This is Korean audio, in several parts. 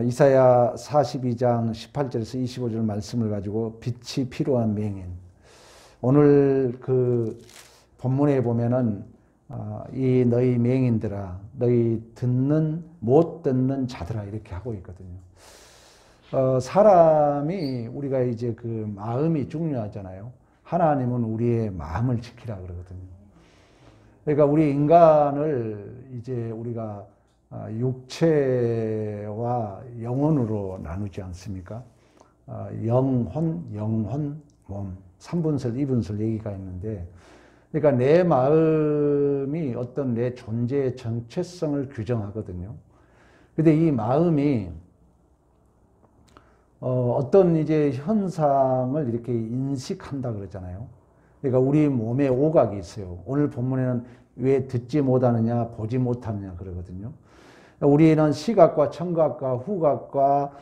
이사야 42장 18절에서 25절 말씀을 가지고 빛이 필요한 맹인. 오늘 그 본문에 보면은 이 너희 맹인들아, 너희 못 듣는 자들아 이렇게 하고 있거든요. 사람이 우리가 이제 그 마음이 중요하잖아요. 하나님은 우리의 마음을 지키라 그러거든요. 그러니까 우리 인간을 이제 우리가 육체와 영혼으로 나누지 않습니까? 영혼, 몸. 3분설, 2분설 얘기가 있는데, 그러니까 내 마음이 어떤 내 존재의 정체성을 규정하거든요. 근데 이 마음이 어떤 이제 현상을 이렇게 인식한다 그러잖아요. 그러니까 우리 몸에 오각이 있어요. 오늘 본문에는 왜 듣지 못하느냐, 보지 못하느냐 그러거든요. 우리는 시각과 청각과 후각과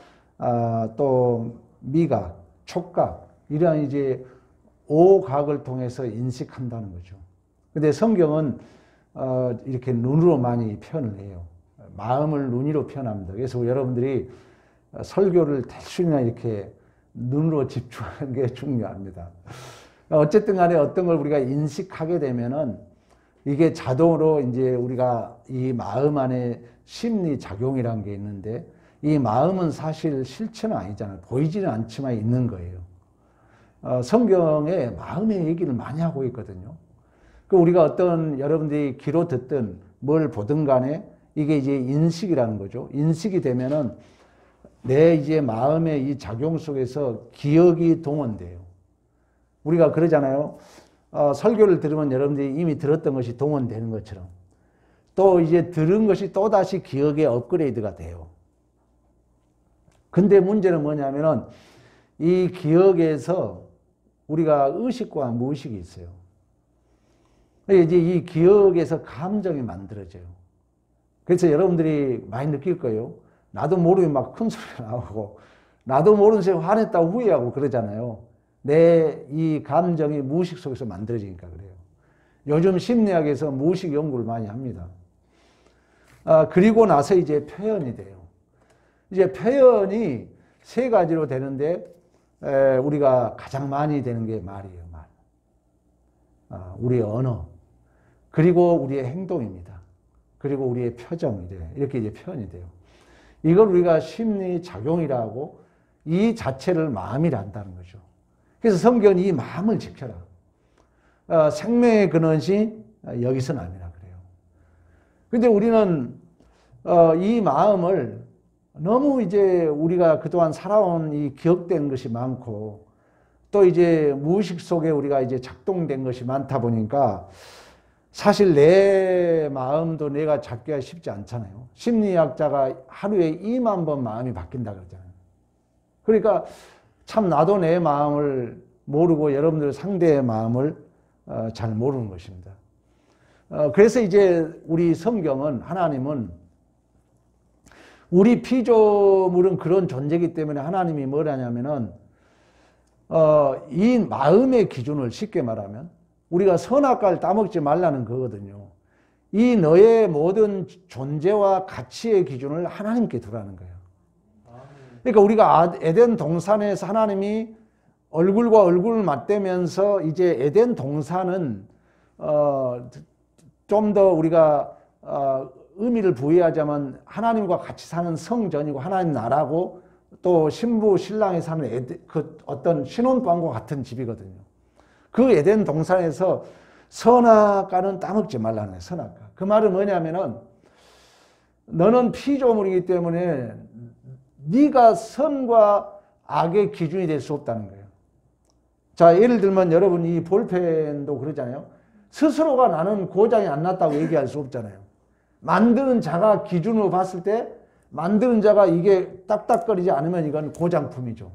또 미각, 촉각 이런 이제 오각을 통해서 인식한다는 거죠. 근데 성경은 이렇게 눈으로 많이 표현을 해요. 마음을 눈으로 표현합니다. 그래서 여러분들이 설교를 대충이나 이렇게 눈으로 집중하는 게 중요합니다. 어쨌든 간에 어떤 걸 우리가 인식하게 되면은 이게 자동으로 이제 우리가 이 마음 안에 심리 작용이라는 게 있는데, 이 마음은 사실 실체는 아니잖아요. 보이지는 않지만 있는 거예요. 성경에 마음의 얘기를 많이 하고 있거든요. 그 우리가 어떤 여러분들이 귀로 듣든 뭘 보든 간에 이게 이제 인식이라는 거죠. 인식이 되면은 내 이제 마음의 이 작용 속에서 기억이 동원돼요. 우리가 그러잖아요. 설교를 들으면 여러분들이 이미 들었던 것이 동원되는 것처럼 또 이제 들은 것이 또다시 기억의 업그레이드가 돼요. 근데 문제는 뭐냐면은 이 기억에서 우리가 의식과 무의식이 있어요. 이제 이 기억에서 감정이 만들어져요. 그래서 여러분들이 많이 느낄 거예요. 나도 모르게 막 큰 소리가 나오고 나도 모르는 새에 화냈다고 후회하고 그러잖아요. 내 이 감정이 무의식 속에서 만들어지니까 그래요. 요즘 심리학에서 무의식 연구를 많이 합니다. 그리고 나서 이제 표현이 돼요. 이제 표현이 세 가지로 되는데 우리가 가장 많이 되는 게 말이에요. 말. 우리의 언어, 그리고 우리의 행동입니다. 그리고 우리의 표정이 돼요. 이렇게 이제 표현이 돼요. 이걸 우리가 심리작용이라고, 이 자체를 마음이란다는 거죠. 그래서 성경은 이 마음을 지켜라. 생명의 근원이 여기서 남이라 그래요. 근데 우리는 이 마음을 너무 이제 우리가 그동안 살아온 이 기억된 것이 많고 또 이제 무의식 속에 우리가 이제 작동된 것이 많다 보니까 사실 내 마음도 내가 잡기가 쉽지 않잖아요. 심리학자가 하루에 2만 번 마음이 바뀐다 그러잖아요. 그러니까 참 나도 내 마음을 모르고 여러분들 상대의 마음을 잘 모르는 것입니다. 그래서 이제 우리 성경은, 하나님은 우리 피조물은 그런 존재이기 때문에 하나님이 뭐라냐면은 이 마음의 기준을 쉽게 말하면 우리가 선악과를 따먹지 말라는 거거든요. 이 너의 모든 존재와 가치의 기준을 하나님께 두라는 거예요. 그러니까 우리가 에덴 동산에서 하나님이 얼굴과 얼굴을 맞대면서 이제 에덴 동산은 좀 더 우리가 의미를 부여하자면 하나님과 같이 사는 성전이고 하나님 나라고 또 신부 신랑이 사는 그 어떤 신혼방과 같은 집이거든요. 그 에덴 동산에서 선악과는 따먹지 말라는 거예요. 선악과. 그 말은 뭐냐면은 너는 피조물이기 때문에 네가 선과 악의 기준이 될 수 없다는 거예요. 자, 예를 들면 여러분 이 볼펜도 그러잖아요. 스스로가 나는 고장이 안 났다고 얘기할 수 없잖아요. 만드는 자가 기준으로 봤을 때 만드는 자가 이게 딱딱거리지 않으면 이건 고장품이죠.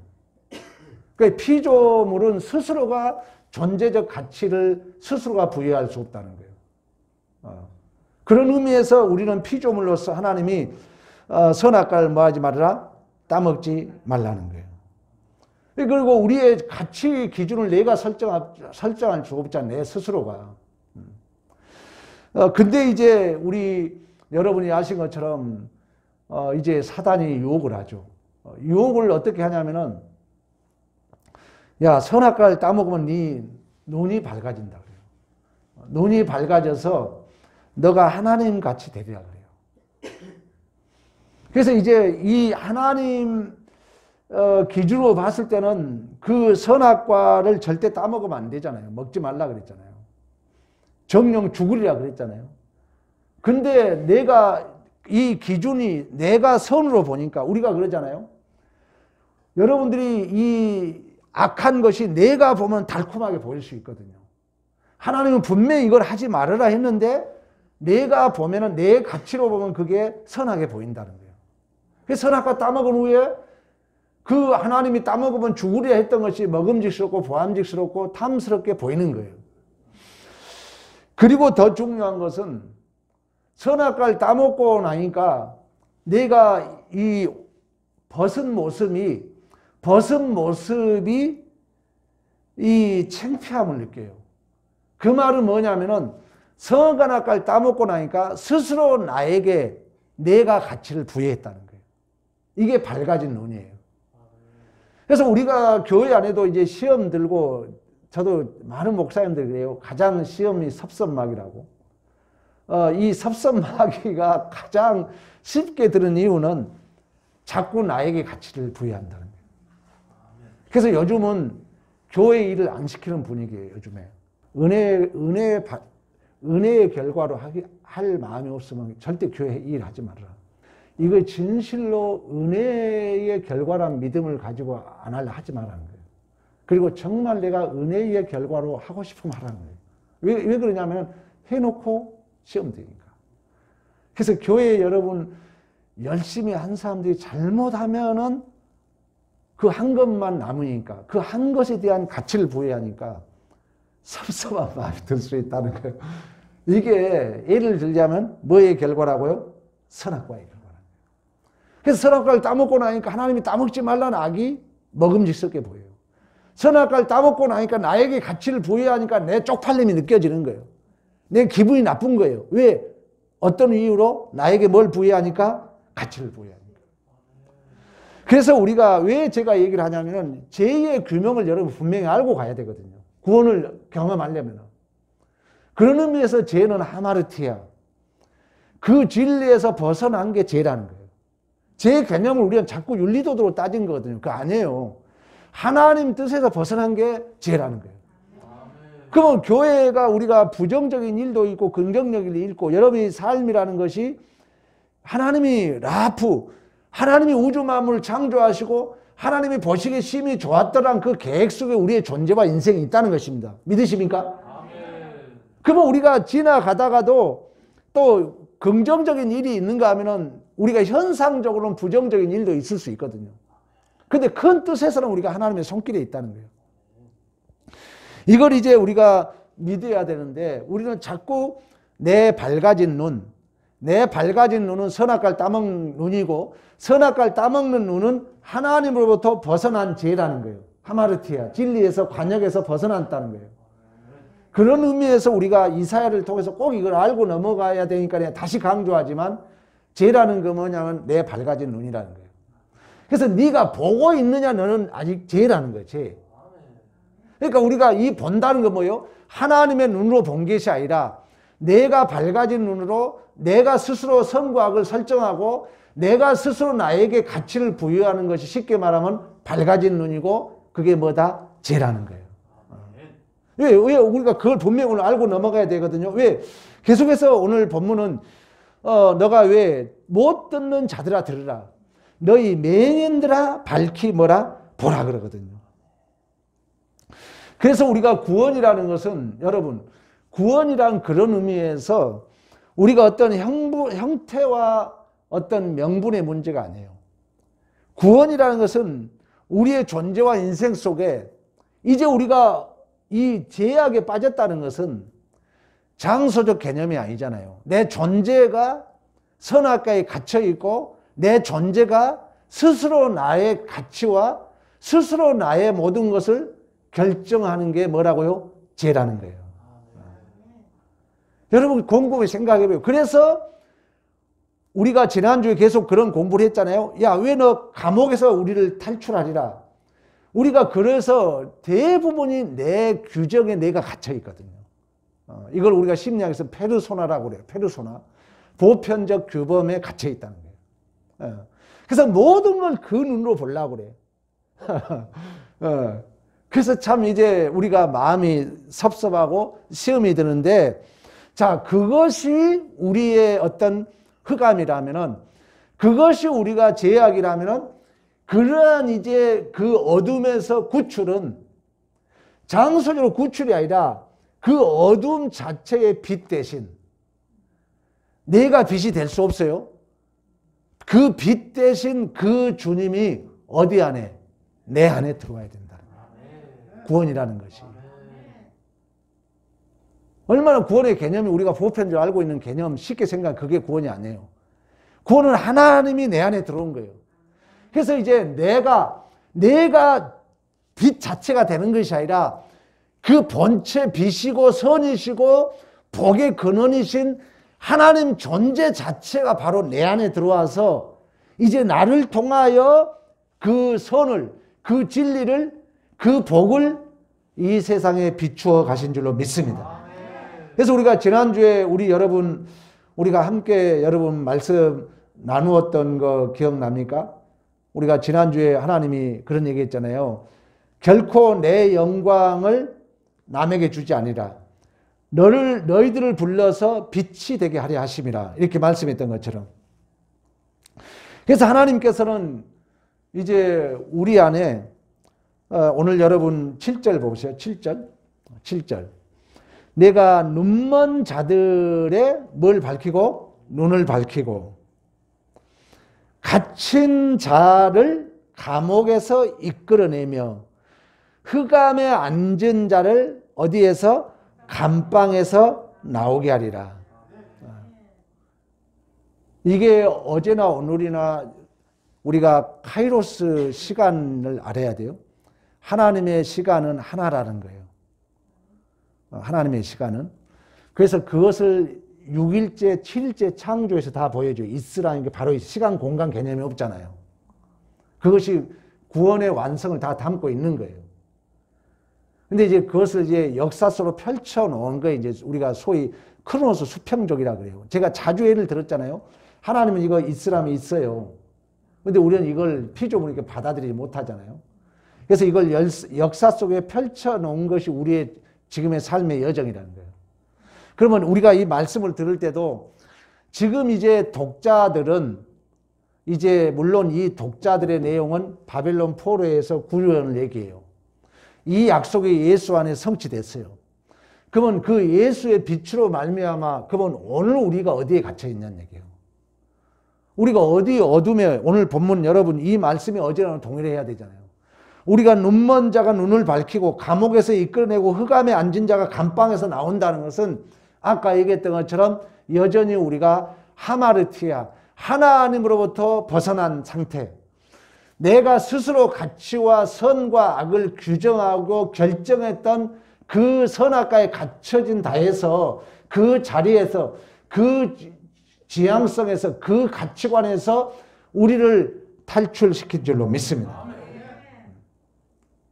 그러니까 피조물은 스스로가 존재적 가치를 스스로가 부여할 수 없다는 거예요. 그런 의미에서 우리는 피조물로서 하나님이 선악과를 뭐하지 말아라? 따먹지 말라는 거예요. 그리고 우리의 가치 기준을 내가 설정할 수 없잖아요. 내 스스로가. 근데 이제 여러분이 아신 것처럼 이제 사단이 유혹을 하죠. 유혹을 어떻게 하냐면은, 야, 선악과를 따먹으면 네 눈이 밝아진다 그래요. 눈이 밝아져서 너가 하나님 같이 되리라 그래요. 그래서 이제 이 하나님 기준으로 봤을 때는 그 선악과를 절대 따먹으면 안 되잖아요. 먹지 말라 그랬잖아요. 정령 죽으리라 그랬잖아요. 근데 내가 이 기준이 내가 선으로 보니까 우리가 그러잖아요. 여러분들이 이 악한 것이 내가 보면 달콤하게 보일 수 있거든요. 하나님은 분명히 이걸 하지 말아라 했는데 내가 보면은 내 가치로 보면 그게 선하게 보인다는 거예요. 그래서 선악과 따먹은 후에 그 하나님이 따먹으면 죽으리라 했던 것이 먹음직스럽고 보암직스럽고 탐스럽게 보이는 거예요. 그리고 더 중요한 것은 선악과를 따먹고 나니까 내가 이 벗은 모습이 이 창피함을 느껴요. 그 말은 뭐냐면은 선악과를 따먹고 나니까 스스로 나에게 내가 가치를 부여했다는 거예요. 이게 밝아진 눈이에요. 그래서 우리가 교회 안에도 이제 시험 들고 저도 많은 목사님들이 그래요. 가장 시험이 섭선마귀라고. 이 섭선마귀가 가장 쉽게 드는 이유는 자꾸 나에게 가치를 부여한다는 거예요. 그래서 요즘은 교회 일을 안 시키는 분위기예요. 요즘에 은혜의 결과로 할 마음이 없으면 절대 교회 일 하지 말아라. 이거 진실로 은혜의 결과란 믿음을 가지고 안 하려 하지 말라는 거예요. 그리고 정말 내가 은혜의 결과로 하고 싶으면 하라는 거예요. 왜 그러냐면 해놓고 시험 되니까. 그래서 교회 여러분 열심히 한 사람들이 잘못하면은 그 한 것만 남으니까 그 한 것에 대한 가치를 부여하니까 섭섭한 마음이 들 수 있다는 거예요. 이게 예를 들자면 뭐의 결과라고요? 선악과의 결과라는 거예요. 그래서 선악과를 따먹고 나니까 하나님이 따먹지 말라는 악이 먹음직스럽게 보여요. 선악과를 따먹고 나니까 나에게 가치를 부여하니까 내 쪽팔림이 느껴지는 거예요. 내 기분이 나쁜 거예요. 왜? 어떤 이유로? 나에게 뭘 부여하니까? 가치를 부여하니까. 그래서 우리가 왜 제가 얘기를 하냐면은 죄의 규명을 여러분 분명히 알고 가야 되거든요. 구원을 경험하려면. 그런 의미에서 죄는 하마르티야. 그 진리에서 벗어난 게 죄라는 거예요. 죄 개념을 우리는 자꾸 윤리도덕으로 따진 거거든요. 그거 아니에요. 하나님 뜻에서 벗어난 게 죄라는 거예요. 그러면 교회가 우리가 부정적인 일도 있고 긍정적인 일도 있고 여러분의 삶이라는 것이 하나님이 하나님이 우주 만물을 창조하시고 하나님이 보시기에 심히 좋았더란 그 계획 속에 우리의 존재와 인생이 있다는 것입니다. 믿으십니까? 그러면 우리가 지나가다가도 또 긍정적인 일이 있는가 하면은 우리가 현상적으로는 부정적인 일도 있을 수 있거든요. 근데 큰 뜻에서는 우리가 하나님의 손길에 있다는 거예요. 이걸 이제 우리가 믿어야 되는데 우리는 자꾸 내 밝아진 눈은 선악과를 따먹는 눈이고 선악과를 따먹는 눈은 하나님으로부터 벗어난 죄라는 거예요. 하마르티아, 진리에서 관역에서 벗어났다는 거예요. 그런 의미에서 우리가 이사야를 통해서 꼭 이걸 알고 넘어가야 되니까 다시 강조하지만 죄라는 거 뭐냐면 내 밝아진 눈이라는 거예요. 그래서 네가 보고 있느냐 너는 아직 죄라는 거예요. 죄. 그러니까 우리가 이 본다는 건 뭐예요? 하나님의 눈으로 본 것이 아니라 내가 밝아진 눈으로 내가 스스로 선과 악을 설정하고 내가 스스로 나에게 가치를 부여하는 것이 쉽게 말하면 밝아진 눈이고 그게 뭐다? 죄라는 거예요. 왜 우리가 그걸 분명히 오늘 알고 넘어가야 되거든요. 왜? 계속해서 오늘 본문은 너가 왜 못 듣는 자들아 들으라. 너희 맹인들아 밝히 뭐라? 보라 그러거든요. 그래서 우리가 구원이라는 것은 여러분 구원이란 그런 의미에서 우리가 어떤 형태와 어떤 명분의 문제가 아니에요. 구원이라는 것은 우리의 존재와 인생 속에 이제 우리가 이 죄악에 빠졌다는 것은 장소적 개념이 아니잖아요. 내 존재가 선악과에 갇혀 있고 내 존재가 스스로 나의 가치와 스스로 나의 모든 것을 결정하는 게 뭐라고요? 죄라는 거예요. 여러분 곰곰이 생각해봐요. 그래서 우리가 지난주에 계속 그런 공부를 했잖아요. 야, 왜 너 감옥에서 우리를 탈출하리라. 우리가 그래서 대부분이 내 규정에 내가 갇혀 있거든요. 이걸 우리가 심리학에서 페르소나라고 그래요. 페르소나. 보편적 규범에 갇혀 있다는 거예요. 그래서 모든 걸 그 눈으로 보려고 그래. 그래서 참 이제 우리가 마음이 섭섭하고 시험이 드는데, 자, 그것이 우리의 어떤 흑암이라면은, 그것이 우리가 죄악이라면은, 그러한 이제 그 어둠에서 구출은 장소적으로 구출이 아니라 그 어둠 자체의 빛 대신 내가 빛이 될 수 없어요. 그 빛 대신 그 주님이 어디 안에? 내 안에 들어와야 된다는 거예요. 구원이라는 것이. 얼마나 구원의 개념이 우리가 보편적으로 알고 있는 개념 쉽게 생각하면 그게 구원이 아니에요. 구원은 하나님이 내 안에 들어온 거예요. 그래서 이제 내가 빛 자체가 되는 것이 아니라 그 본체 빛이고 선이시고 복의 근원이신 하나님 존재 자체가 바로 내 안에 들어와서 이제 나를 통하여 그 선을, 그 진리를, 그 복을 이 세상에 비추어 가신 줄로 믿습니다. 그래서 우리가 지난주에 우리가 함께 여러분 말씀 나누었던 거 기억납니까? 우리가 지난주에 하나님이 그런 얘기 했잖아요. 결코 내 영광을 남에게 주지 아니라 너희들을 불러서 빛이 되게 하려 하심이라. 이렇게 말씀했던 것처럼. 그래서 하나님께서는 이제 우리 안에 오늘 여러분 7절 보세요. 7절. 내가 눈먼 자들의 뭘 밝히고? 눈을 밝히고 갇힌 자를 감옥에서 이끌어내며 흑암에 앉은 자를 어디에서? 감방에서 나오게 하리라. 이게 어제나 오늘이나 우리가 카이로스 시간을 알아야 돼요. 하나님의 시간은 하나라는 거예요. 하나님의 시간은. 그래서 그것을 6일째, 7일째 창조에서 다 보여줘요. 이스라는 게 바로 시간, 공간 개념이 없잖아요. 그것이 구원의 완성을 다 담고 있는 거예요. 근데 이제 그것을 이제 역사 속으로 펼쳐 놓은 거에 이제 우리가 소위 크로노스 수평적이라 그래요. 제가 자주 예를 들었잖아요. 하나님은 이거 이스람이 있어요. 근데 우리는 이걸 피조물로 이렇게 받아들이지 못하잖아요. 그래서 이걸 역사 속에 펼쳐 놓은 것이 우리의 지금의 삶의 여정이라는 거예요. 그러면 우리가 이 말씀을 들을 때도 지금 이제 독자들은 이제 물론 이 독자들의 내용은 바벨론 포로에서 구원을 얘기해요. 이 약속이 예수 안에 성취됐어요. 그러면 그 예수의 빛으로 말미암아 그러면 오늘 우리가 어디에 갇혀 있냐는 얘기예요. 우리가 어디 어둠에 오늘 본문 여러분 이 말씀이 어제랑 동일해야 되잖아요. 우리가 눈먼 자가 눈을 밝히고 감옥에서 이끌어내고 흑암에 앉은 자가 감방에서 나온다는 것은 아까 얘기했던 것처럼 여전히 우리가 하마르티아 하나님으로부터 벗어난 상태, 내가 스스로 가치와 선과 악을 규정하고 결정했던 그 선악과에 갇혀진 다해서 그 자리에서 그 지향성에서 그 가치관에서 우리를 탈출시킨 줄로 믿습니다.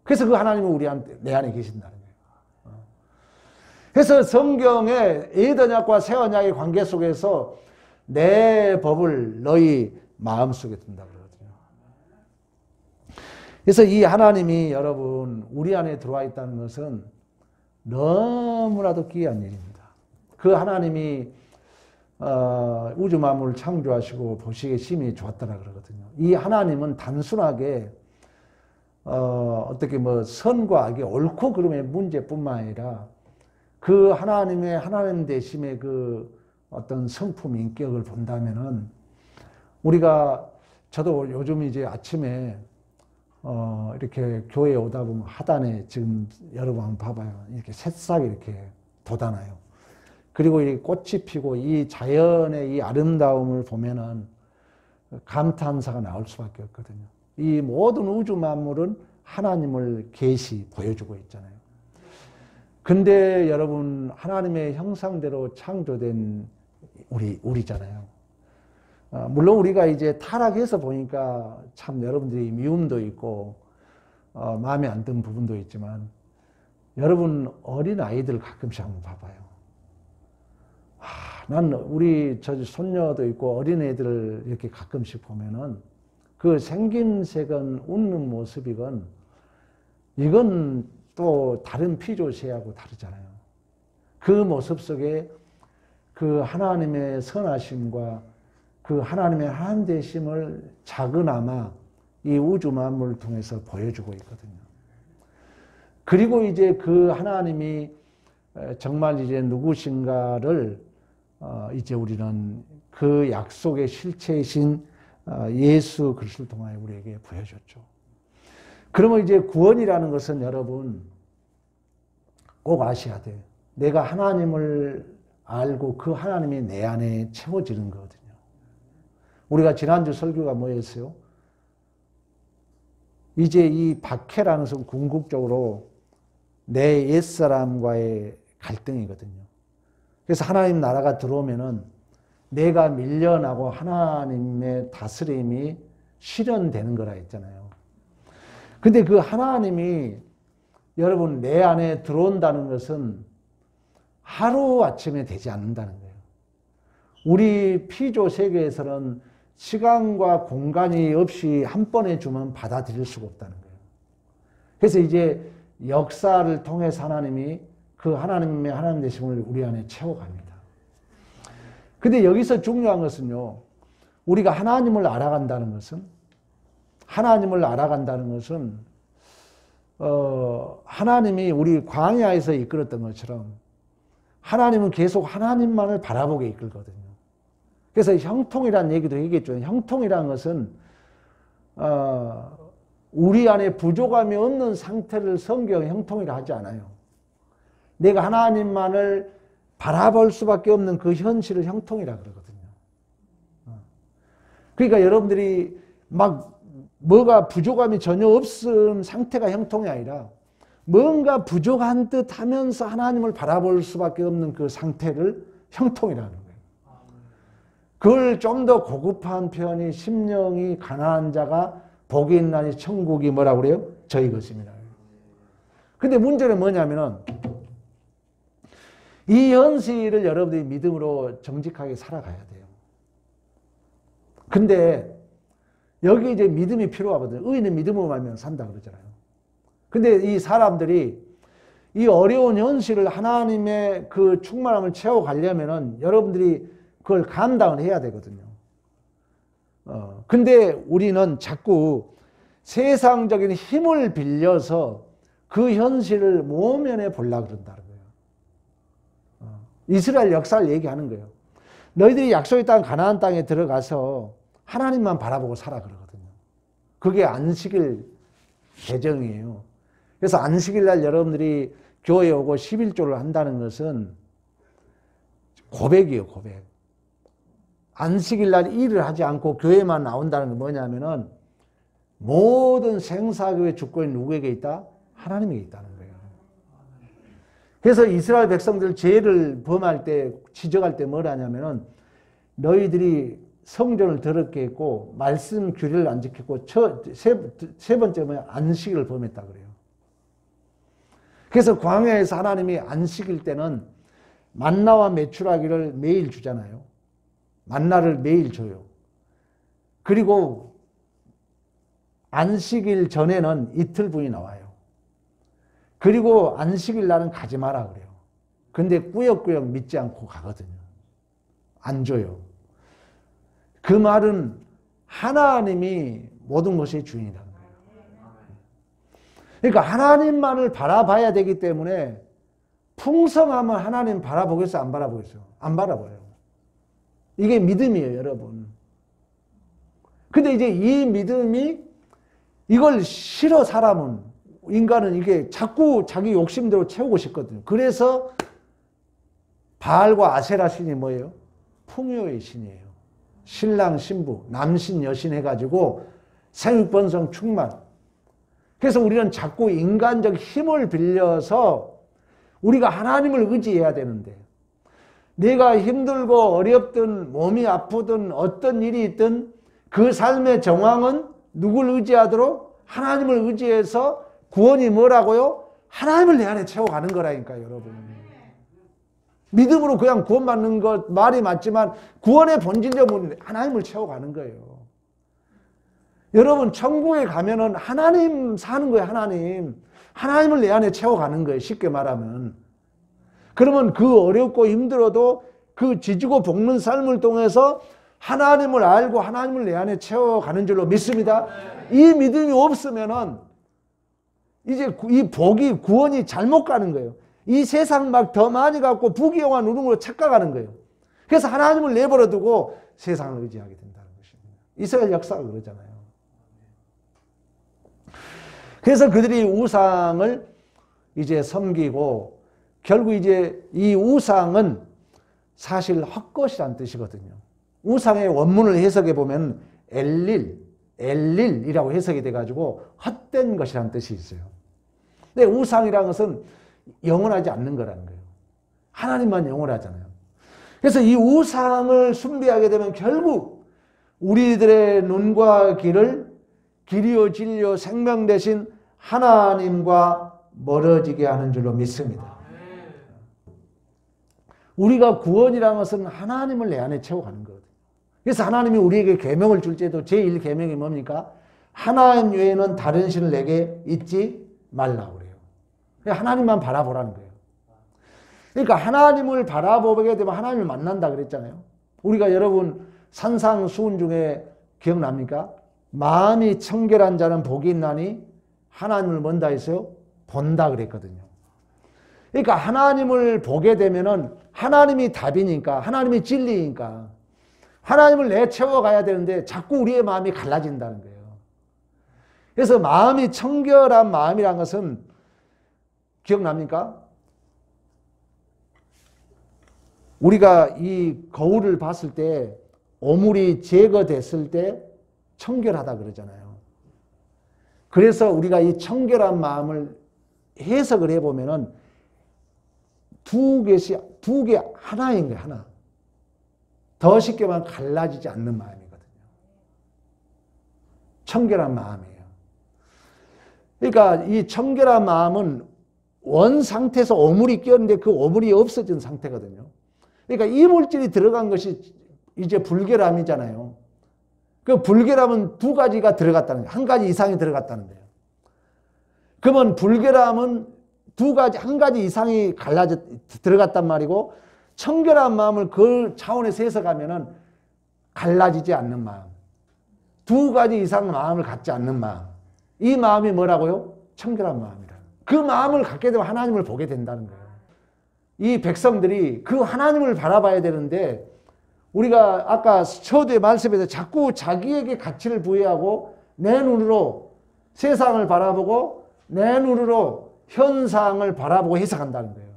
그래서 그 하나님은 내 안에 계신다는 거예요. 그래서 성경의 에덴약과 새 언약의 관계 속에서 내 법을 너희 마음속에 둔다 그러거든요. 그래서 이 하나님이 여러분 우리 안에 들어와 있다는 것은 너무나도 귀한 일입니다. 그 하나님이 우주 만물을 창조하시고 보시기에 심히 좋았다라 그러거든요. 이 하나님은 단순하게 어떻게 뭐 선과 악의 옳고 그름의 문제뿐만 아니라 그 하나님의 하나님 되심의 그 어떤 성품 인격을 본다면은 우리가 저도 요즘 이제 아침에 이렇게 교회에 오다 보면 하단에 지금 여러분 한번 봐봐요. 이렇게 새싹이 이렇게 돋아나요. 그리고 이 꽃이 피고 이 자연의 이 아름다움을 보면은 감탄사가 나올 수밖에 없거든요. 이 모든 우주 만물은 하나님을 계시 보여주고 있잖아요. 근데 여러분 하나님의 형상대로 창조된 우리잖아요. 물론 우리가 이제 타락해서 보니까 참 여러분들이 미움도 있고 마음에 안 드는 부분도 있지만 여러분 어린 아이들 가끔씩 한번 봐봐요. 난 우리 저 손녀도 있고 어린 애들을 이렇게 가끔씩 보면은 그 생김새건 웃는 모습이건 이건 또 다른 피조새하고 다르잖아요. 그 모습 속에 그 하나님의 선하심과 그 하나님의 하나님 되심을 작은아마 이 우주 만물을 통해서 보여주고 있거든요. 그리고 이제 그 하나님이 정말 이제 누구신가를 이제 우리는 그 약속의 실체이신 예수 그리스도를 통하여 우리에게 보여줬죠. 그러면 이제 구원이라는 것은 여러분 꼭 아셔야 돼요. 내가 하나님을 알고 그 하나님이 내 안에 채워지는 거거든요. 우리가 지난주 설교가 뭐였어요? 이제 이 박해라는 것은 궁극적으로 내 옛사람과의 갈등이거든요. 그래서 하나님 나라가 들어오면은 내가 밀려나고 하나님의 다스림이 실현되는 거라 했잖아요. 근데 그 하나님이 여러분 내 안에 들어온다는 것은 하루아침에 되지 않는다는 거예요. 우리 피조 세계에서는 시간과 공간이 없이 한 번에 주면 받아들일 수가 없다는 거예요. 그래서 이제 역사를 통해서 하나님이 그 하나님의 하나님 되심을 우리 안에 채워갑니다. 근데 여기서 중요한 것은요, 우리가 하나님을 알아간다는 것은 하나님이 우리 광야에서 이끌었던 것처럼 하나님은 계속 하나님만을 바라보게 이끌거든요. 그래서 형통이라는 얘기도 얘기했죠. 형통이라는 것은 우리 안에 부족함이 없는 상태를 성경 형통이라 하지 않아요. 내가 하나님만을 바라볼 수밖에 없는 그 현실을 형통이라 그러거든요. 그러니까 여러분들이 막 뭐가 부족함이 전혀 없은 상태가 형통이 아니라 뭔가 부족한 듯 하면서 하나님을 바라볼 수밖에 없는 그 상태를 형통이라는 거예요. 그걸 좀 더 고급한 표현이 심령이 가난한 자가 복이 있나니 천국이 뭐라고 그래요? 저희 것입니다. 근데 문제는 뭐냐면은 이 현실을 여러분들이 믿음으로 정직하게 살아가야 돼요. 근데 여기 이제 믿음이 필요하거든요. 의인은 믿음으로 말미암아 산다 그러잖아요. 근데 이 사람들이 이 어려운 현실을 하나님의 그 충만함을 채워가려면은 여러분들이 그걸 감당을 해야 되거든요. 근데 우리는 자꾸 세상적인 힘을 빌려서 그 현실을 모면해 보려고 그런다는 거예요. 이스라엘 역사를 얘기하는 거예요. 너희들이 약속의 땅 가나안 땅에 들어가서 하나님만 바라보고 살아 그러거든요. 그게 안식일 개정이에요. 그래서 안식일 날 여러분들이 교회에 오고 11조를 한다는 것은 고백이에요, 고백. 안식일 날 일을 하지 않고 교회만 나온다는 건 뭐냐면은 모든 생사교회 주권이 누구에게 있다? 하나님에게 있다는 거예요. 그래서 이스라엘 백성들 죄를 범할 때, 지적할 때 뭘 하냐면은 너희들이 성전을 더럽게 했고 말씀 규례를 안 지켰고 세 번째는 안식일을 범했다 그래요. 그래서 광야에서 하나님이 안식일 때는 만나와 메추라기를 매일 주잖아요. 만나를 매일 줘요. 그리고 안식일 전에는 이틀분이 나와요. 그리고 안식일 날은 가지 마라 그래요. 근데 꾸역꾸역 믿지 않고 가거든요. 안 줘요. 그 말은 하나님이 모든 것의 주인이라는 거예요. 그러니까 하나님만을 바라봐야 되기 때문에 풍성하면 하나님 바라보겠어요? 안 바라보겠어요? 안 바라봐요. 이게 믿음이에요, 여러분. 근데 이제 이 믿음이 이걸 싫어 사람은 인간은 이게 자꾸 자기 욕심대로 채우고 싶거든요. 그래서 바알과 아세라 신이 뭐예요? 풍요의 신이에요. 신랑 신부, 남신 여신 해가지고 생육번성 충만. 그래서 우리는 자꾸 인간적 힘을 빌려서 우리가 하나님을 의지해야 되는데 내가 힘들고 어렵든 몸이 아프든 어떤 일이 있든 그 삶의 정황은 누굴 의지하도록? 하나님을 의지해서 구원이 뭐라고요? 하나님을 내 안에 채워가는 거라니까요, 여러분. 믿음으로 그냥 구원받는 것 말이 맞지만 구원의 본질적인 하나님을 채워가는 거예요. 여러분 천국에 가면은 하나님 사는 거예요. 하나님을 내 안에 채워가는 거예요. 쉽게 말하면. 그러면 그 어렵고 힘들어도 그 지지고 볶는 삶을 통해서 하나님을 알고 하나님을 내 안에 채워가는 줄로 믿습니다. 이 믿음이 없으면은 이제 이 복이 구원이 잘못 가는 거예요. 이 세상 막 더 많이 갖고 부귀영화 누름으로 착각하는 거예요. 그래서 하나님을 내버려 두고 세상을 의지하게 된다는 것입니다. 이스라엘 역사가 그러잖아요. 그래서 그들이 우상을 이제 섬기고 결국 이제 이 우상은 사실 헛것이란 뜻이거든요. 우상의 원문을 해석해 보면 엘릴이라고 해석이 돼가지고 헛된 것이라는 뜻이 있어요. 근데 우상이라는 것은 영원하지 않는 거라는 거예요. 하나님만 영원하잖아요. 그래서 이 우상을 숭배하게 되면 결국 우리들의 눈과 길이요 진리요 생명 되신 하나님과 멀어지게 하는 줄로 믿습니다. 우리가 구원이라는 것은 하나님을 내 안에 채워가는 거거든요. 그래서 하나님이 우리에게 계명을 줄 때도 제1계명이 뭡니까? 하나님 외에는 다른 신을 내게 잊지 말라고 그래요. 하나님만 바라보라는 거예요. 그러니까 하나님을 바라보게 되면 하나님을 만난다 그랬잖아요. 우리가 여러분 산상수훈 중에 기억납니까? 마음이 청결한 자는 복이 있나니 하나님을 뭔다 했어요? 본다 그랬거든요. 그러니까 하나님을 보게 되면은 하나님이 답이니까, 하나님이 진리니까 하나님을 내채워가야 되는데 자꾸 우리의 마음이 갈라진다는 거예요. 그래서 마음이 청결한 마음이란 것은 기억납니까? 우리가 이 거울을 봤을 때 오물이 제거됐을 때 청결하다 그러잖아요. 그래서 우리가 이 청결한 마음을 해석을 해보면은 두 개 하나인 거예요, 하나. 더 쉽게 말하면 갈라지지 않는 마음이거든요. 청결한 마음이에요. 그러니까 이 청결한 마음은 원 상태에서 오물이 끼었는데 그 오물이 없어진 상태거든요. 그러니까 이물질이 들어간 것이 이제 불결함이잖아요. 그 불결함은 두 가지가 들어갔다는 거예요. 한 가지 이상이 들어갔다는 거예요. 그러면 불결함은 두 가지, 한 가지 이상이 들어갔단 말이고, 청결한 마음을 그 차원에서 해석하면은 갈라지지 않는 마음. 두 가지 이상 마음을 갖지 않는 마음. 이 마음이 뭐라고요? 청결한 마음이라. 그 마음을 갖게 되면 하나님을 보게 된다는 거예요. 이 백성들이 그 하나님을 바라봐야 되는데, 우리가 아까 초대 말씀에서 자꾸 자기에게 가치를 부여하고 내 눈으로 세상을 바라보고 내 눈으로 현상을 바라보고 해석한다는 거예요.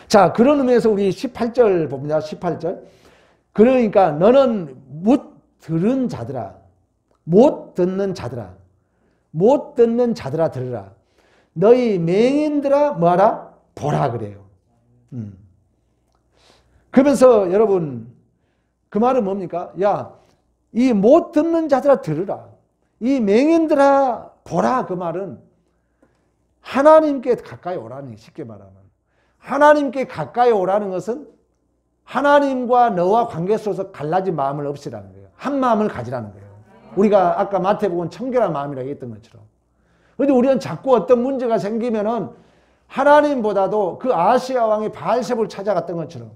자, 그런 의미에서 우리 18절 봅니다. 18절. 그러니까 너는 못 듣는 자들아 들으라. 너희 맹인들아 뭐하라? 보라 그래요. 그러면서 여러분 그 말은 뭡니까? 야, 이 못 듣는 자들아 들으라. 이 맹인들아 보라. 그 말은 하나님께 가까이 오라는, 쉽게 말하면 하나님께 가까이 오라는 것은 하나님과 너와 관계 속에서 갈라진 마음을 없애라는 거예요. 한 마음을 가지라는 거예요. 우리가 아까 마태복음 청결한 마음이라고 했던 것처럼. 그런데 우리는 자꾸 어떤 문제가 생기면은 하나님보다도 그 아시아 왕이 바알세불을 찾아갔던 것처럼,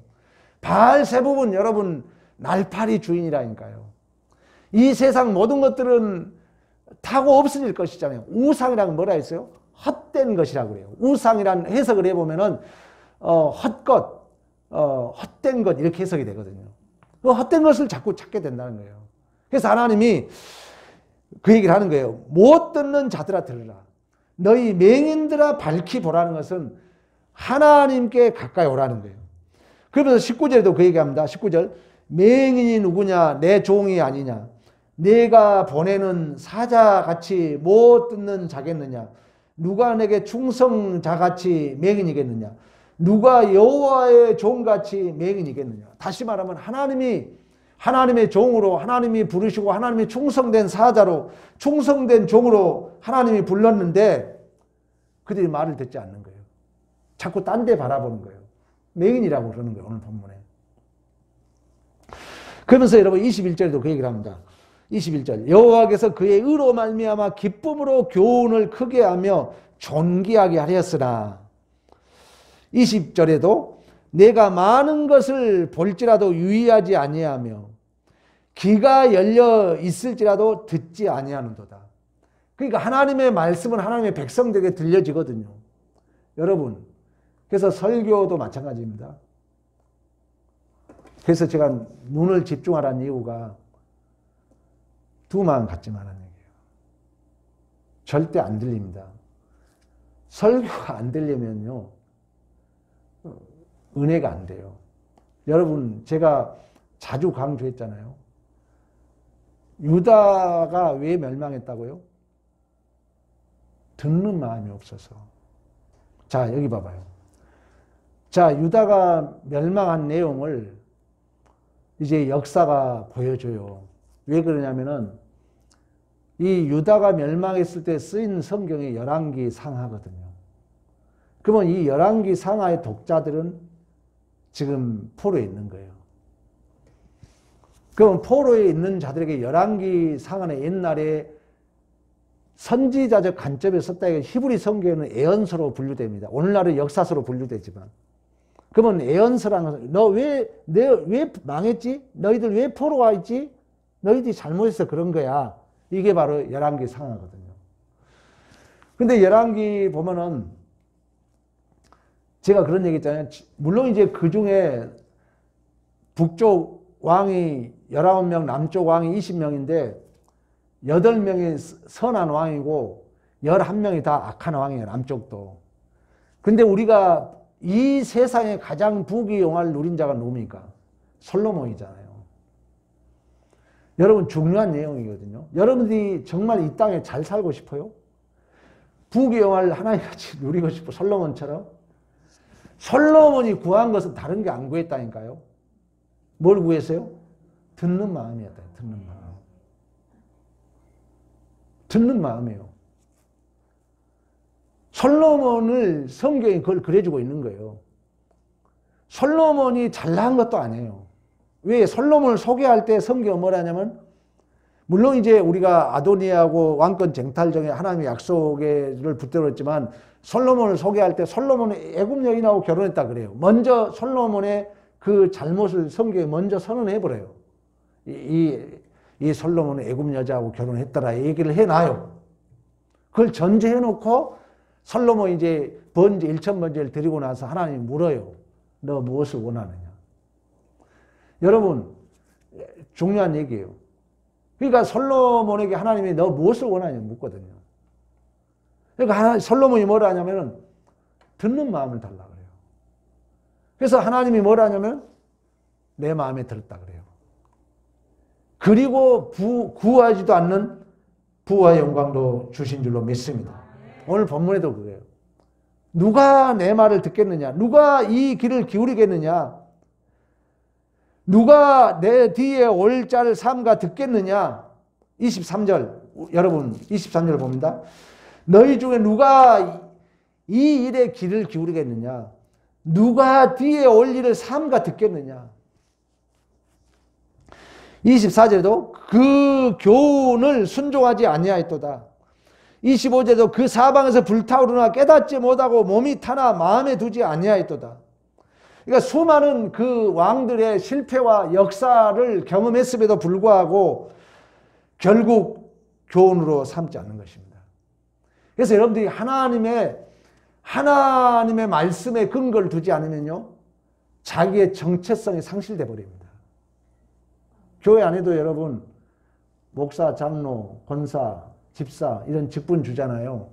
바알세불은 여러분 날파리 주인이라니까요. 이 세상 모든 것들은 타고 없어질 것이잖아요. 우상이라는 뭐라 했어요? 헛된 것이라고 그래요. 우상이란 해석을 해보면은 헛것, 헛된 것 이렇게 해석이 되거든요. 그 헛된 것을 자꾸 찾게 된다는 거예요. 그래서 하나님이 그 얘기를 하는 거예요. 못 듣는 자들아 들으라. 너희 맹인들아 밝히 보라는 것은 하나님께 가까이 오라는 거예요. 그러면서 19절에도 그 얘기합니다. 19절. 맹인이 누구냐? 내 종이 아니냐? 내가 보내는 사자같이 못 듣는 자겠느냐? 누가 내게 충성자같이 맹인이겠느냐? 누가 여호와의 종같이 맹인이겠느냐. 다시 말하면 하나님의 종으로 하나님이 부르시고 하나님이 충성된 사자로 충성된 종으로 하나님이 불렀는데 그들이 말을 듣지 않는 거예요. 자꾸 딴 데 바라보는 거예요. 맹인이라고 그러는 거예요. 오늘 본문에. 그러면서 여러분 21절에도 그 얘기를 합니다. 21절 여호와께서 그의 의로 말미암아 기쁨으로 교훈을 크게 하며 존귀하게 하렸으나 20절에도 내가 많은 것을 볼지라도 유의하지 아니하며 귀가 열려 있을지라도 듣지 아니하는도다. 그러니까 하나님의 말씀은 하나님의 백성들에게 들려지거든요. 여러분, 그래서 설교도 마찬가지입니다. 그래서 제가 눈을 집중하라는 이유가 두 마음 갖지 말라는 얘기예요. 절대 안 들립니다. 설교가 안 들리면요, 은혜가 안 돼요. 여러분, 제가 자주 강조했잖아요. 유다가 왜 멸망했다고요? 듣는 마음이 없어서. 자, 여기 봐봐요. 자, 유다가 멸망한 내용을 이제 역사가 보여줘요. 왜 그러냐면은 이 유다가 멸망했을 때 쓰인 성경이 열왕기 상하거든요. 그러면 이 열왕기 상하의 독자들은 지금 포로에 있는 거예요. 그럼 포로에 있는 자들에게 열왕기 상하는 옛날에 선지자적 관점에 썼다. 히브리 성경에는 애언서로 분류됩니다. 오늘날은 역사서로 분류되지만. 그러면 애언서라는 것은 너 왜 망했지? 너희들 왜 포로가 있지? 너희들이 잘못해서 그런 거야. 이게 바로 열왕기 상하거든요. 근데 열왕기 보면은 제가 그런 얘기 했잖아요. 물론 이제 그 중에 북쪽 왕이 19명, 남쪽 왕이 20명인데 8명이 선한 왕이고 11명이 다 악한 왕이에요. 남쪽도. 근데 우리가 이 세상에 가장 부귀영화를 누린 자가 누굽니까? 솔로몬이잖아요. 여러분 중요한 내용이거든요. 여러분들이 정말 이 땅에 잘 살고 싶어요? 부귀영화를 하나님같이 누리고 싶어 솔로몬처럼? 솔로몬이 구한 것은 다른 게 안 구했다니까요. 뭘 구했어요? 듣는 마음이었다. 듣는 마음. 듣는 마음이에요. 솔로몬을 성경이 그걸 그려주고 있는 거예요. 솔로몬이 잘난 것도 아니에요. 왜? 솔로몬을 소개할 때 성경이 뭐라 하냐면 물론 이제 우리가 아도니아하고 왕권 쟁탈전에 하나님의 약속을 붙들었지만 솔로몬을 소개할 때 솔로몬은 애굽 여인하고 결혼했다 그래요. 먼저 솔로몬의 그 잘못을 성경에 먼저 선언해버려요. 이 솔로몬은 애굽 여자하고 결혼했더라 얘기를 해놔요. 그걸 전제해놓고 솔로몬이 이제 번제, 일천번제를 드리고 나서 하나님이 물어요. 너 무엇을 원하느냐. 여러분 중요한 얘기예요. 그러니까 솔로몬에게 하나님이 너 무엇을 원하냐 묻거든요. 그러니까 솔로몬이 뭐라 하냐면은 듣는 마음을 달라 그래요. 그래서 하나님이 뭐라 하냐면 내 마음에 들었다 그래요. 그리고 구하지도 않는 부와 영광도 주신 줄로 믿습니다. 오늘 본문에도 그래요. 누가 내 말을 듣겠느냐? 누가 이 귀를 기울이겠느냐? 누가 내 뒤에 올 자를 삼가 듣겠느냐? 23절 여러분 23절 봅니다. 너희 중에 누가 이 일에 귀를 기울이겠느냐? 누가 뒤에 올 일을 삼가 듣겠느냐? 24절에도 그 교훈을 순종하지 아니하였도다. 25절에도 그 사방에서 불타오르나 깨닫지 못하고 몸이 타나 마음에 두지 아니하였도다. 그러니까 수많은 그 왕들의 실패와 역사를 경험했음에도 불구하고 결국 교훈으로 삼지 않는 것입니다. 그래서 여러분들이 하나님의 말씀에 근거를 두지 않으면요, 자기의 정체성이 상실돼 버립니다. 교회 안에도 여러분 목사, 장로, 권사, 집사 이런 직분 주잖아요.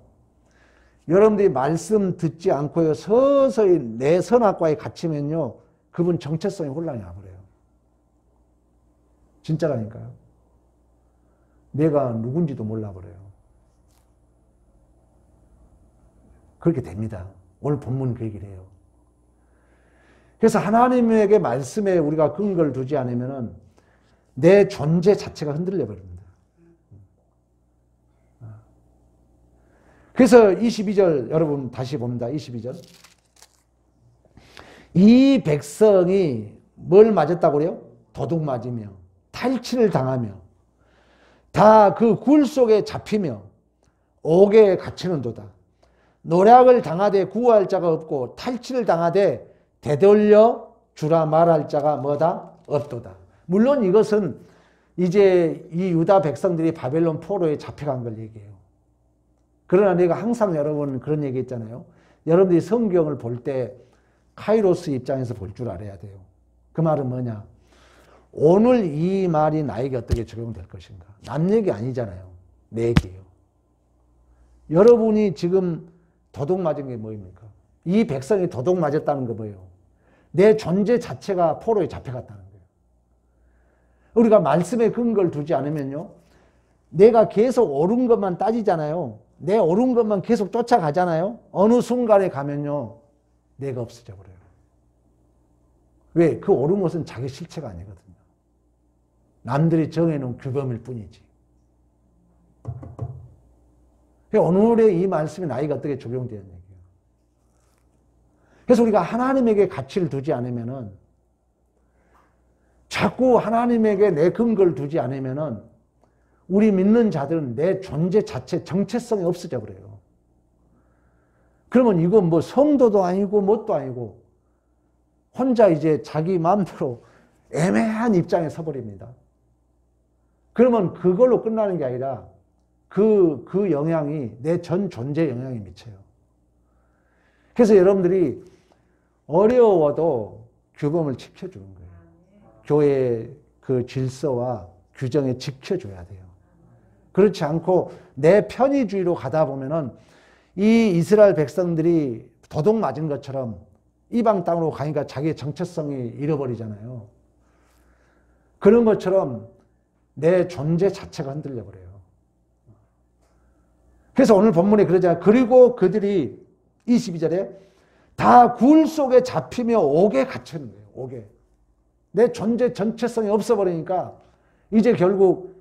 여러분들이 말씀 듣지 않고요 서서히 내 선악과에 갇히면요 그분 정체성이 혼란이 와버려요. 진짜라니까요. 내가 누군지도 몰라버려요. 그렇게 됩니다. 오늘 본문 그 얘기를 해요. 그래서 하나님에게 말씀에 우리가 근거를 두지 않으면은 내 존재 자체가 흔들려 버립니다. 그래서 22절 여러분 다시 봅니다. 22절. 이 백성이 뭘 맞았다고요? 도둑 맞으며 탈취를 당하며 다 그 굴 속에 잡히며 옥에 갇히는도다. 노략을 당하되 구할 자가 없고 탈취를 당하되 되돌려 주라 말할 자가 뭐다? 없도다. 물론 이것은 이제 이 유다 백성들이 바벨론 포로에 잡혀간 걸 얘기해요. 그러나 내가 항상 여러분 그런 얘기 했잖아요. 여러분들이 성경을 볼 때 카이로스 입장에서 볼 줄 알아야 돼요. 그 말은 뭐냐? 오늘 이 말이 나에게 어떻게 적용될 것인가? 남 얘기 아니잖아요. 내 얘기예요. 여러분이 지금 도둑 맞은 게 뭐입니까? 이 백성이 도둑 맞았다는 거 뭐예요? 내 존재 자체가 포로에 잡혀갔다는 거예요. 우리가 말씀에 근거를 두지 않으면요. 내가 계속 옳은 것만 따지잖아요. 내 옳은 것만 계속 쫓아가잖아요. 어느 순간에 가면요. 내가 없어져 버려요. 왜? 그 옳은 것은 자기 실체가 아니거든요. 남들이 정해놓은 규범일 뿐이지. 오늘의 이 말씀이 나에게 어떻게 적용되는 얘기예요. 그래서 우리가 하나님에게 가치를 두지 않으면은 자꾸 하나님에게 내 근거를 두지 않으면은 우리 믿는 자들은 내 존재 자체 정체성이 없어져 버려요. 그러면 이건 뭐 성도도 아니고 뭣도 아니고 혼자 이제 자기 마음대로 애매한 입장에 서버립니다. 그러면 그걸로 끝나는 게 아니라 그 영향이 내 전 존재에 영향이 미쳐요. 그래서 여러분들이 어려워도 규범을 지켜주는 거예요. 교회의 그 질서와 규정에 지켜줘야 돼요. 그렇지 않고 내 편의주의로 가다 보면은 이 이스라엘 백성들이 도둑 맞은 것처럼 이방 땅으로 가니까 자기의 정체성이 잃어버리잖아요. 그런 것처럼 내 존재 자체가 흔들려 버려요. 그래서 오늘 본문에 그러잖아요. 그리고 그들이 22절에 다 굴 속에 잡히며 옥에 갇히는 거예요. 옥에. 내 존재 전체성이 없어버리니까 이제 결국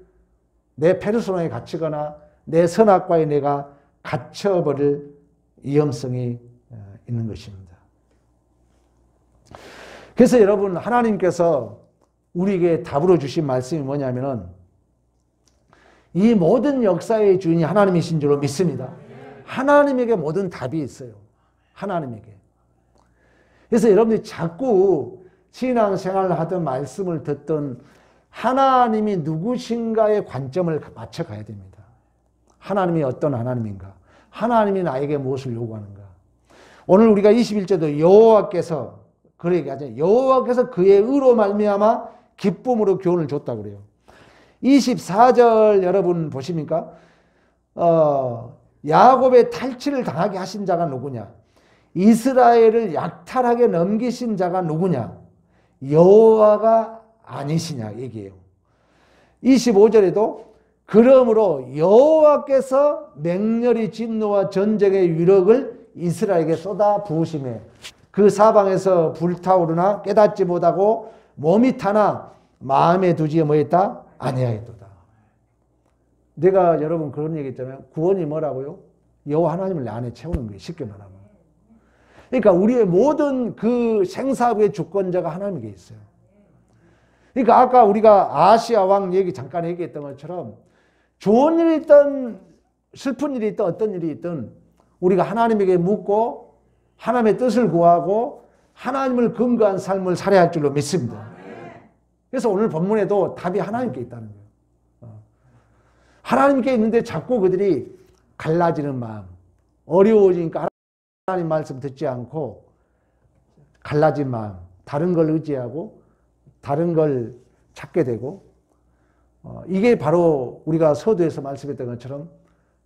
내 페르소나에 갇히거나 내 선악과에 내가 갇혀버릴 위험성이 있는 것입니다. 그래서 여러분 하나님께서 우리에게 답으로 주신 말씀이 뭐냐면은 이 모든 역사의 주인이 하나님이신 줄로 믿습니다. 하나님에게 모든 답이 있어요. 하나님에게. 그래서 여러분들이 자꾸 신앙생활을 하든 말씀을 듣든 하나님이 누구신가의 관점을 맞춰가야 됩니다. 하나님이 어떤 하나님인가? 하나님이 나에게 무엇을 요구하는가? 오늘 우리가 21절도 여호와께서 그렇게 얘기하죠. 여호와께서 그의 의로 말미암아 기쁨으로 교훈을 줬다고 그래요. 24절 여러분 보십니까? 야곱의 탈취를 당하게 하신 자가 누구냐? 이스라엘을 약탈하게 넘기신 자가 누구냐? 여호와가 아니시냐 얘기해요. 25절에도 그러므로 여호와께서 맹렬히 진노와 전쟁의 위력을 이스라엘에게 쏟아 부으시매 그 사방에서 불타오르나 깨닫지 못하고 몸이 타나 마음에 두지 뭐했다? 아니하였도다. 내가 여러분 그런 얘기 있잖아요. 구원이 뭐라고요? 여호와 하나님을 내 안에 채우는 거예요. 쉽게 말하면. 그러니까 우리의 모든 그 생사부의 주권자가 하나님께 있어요. 그러니까 아까 우리가 아시아 왕 얘기 잠깐 얘기했던 것처럼 좋은 일이 있든 슬픈 일이 있든 어떤 일이 있든 우리가 하나님에게 묻고 하나님의 뜻을 구하고 하나님을 근거한 삶을 살아야 할 줄로 믿습니다. 그래서 오늘 본문에도 답이 하나님께 있다는 거예요. 하나님께 있는데 자꾸 그들이 갈라지는 마음, 어려워지니까 하나님 말씀 듣지 않고 갈라진 마음, 다른 걸 의지하고 다른 걸 찾게 되고 이게 바로 우리가 서두에서 말씀했던 것처럼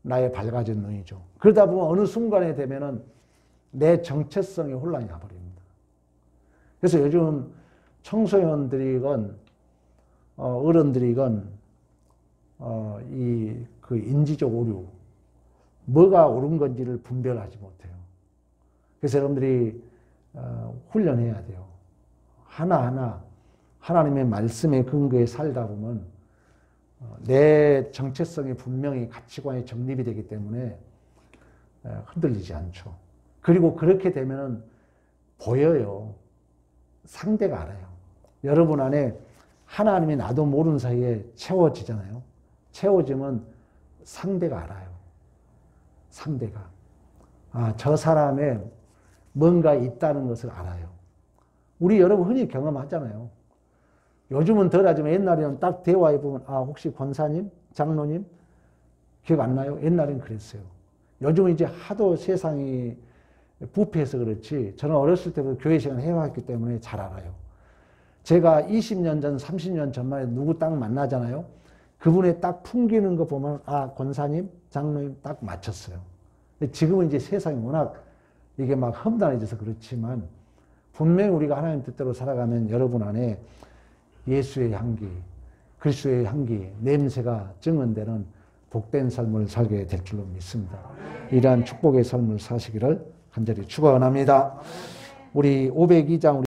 나의 밝아진 눈이죠. 그러다 보면 어느 순간에 되면은 내 정체성이 혼란이 가버립니다. 그래서 요즘 청소년들이건 어른들이건 그 인지적 오류, 뭐가 옳은 건지를 분별하지 못해요. 그래서 여러분들이 훈련해야 돼요. 하나하나 하나님의 말씀에 근거해 살다 보면 내 정체성이 분명히 가치관이 정립이 되기 때문에 흔들리지 않죠. 그리고 그렇게 되면 보여요. 상대가 알아요. 여러분 안에 하나님이 나도 모르는 사이에 채워지잖아요. 채워지면 상대가 알아요. 상대가. 아, 저 사람에 뭔가 있다는 것을 알아요. 우리 여러분 흔히 경험하잖아요. 요즘은 덜하지만 옛날에는 딱 대화해보면 아, 혹시 권사님? 장로님? 기억 안 나요? 옛날엔 그랬어요. 요즘은 이제 하도 세상이 부패해서 그렇지 저는 어렸을 때부터 교회 시간 해왔기 때문에 잘 알아요. 제가 20년 전, 30년 전만에 누구 딱 만나잖아요. 그분의 딱 풍기는 거 보면 아, 권사님, 장로님 딱 맞췄어요. 근데 지금은 이제 세상이 워낙 이게 막 험단해져서 그렇지만 분명히 우리가 하나님 뜻대로 살아가면 여러분 안에 예수의 향기, 그리스도의 향기, 냄새가 증언되는 복된 삶을 살게 될 줄로 믿습니다. 이러한 축복의 삶을 사시기를 간절히 축원합니다. 우리 502장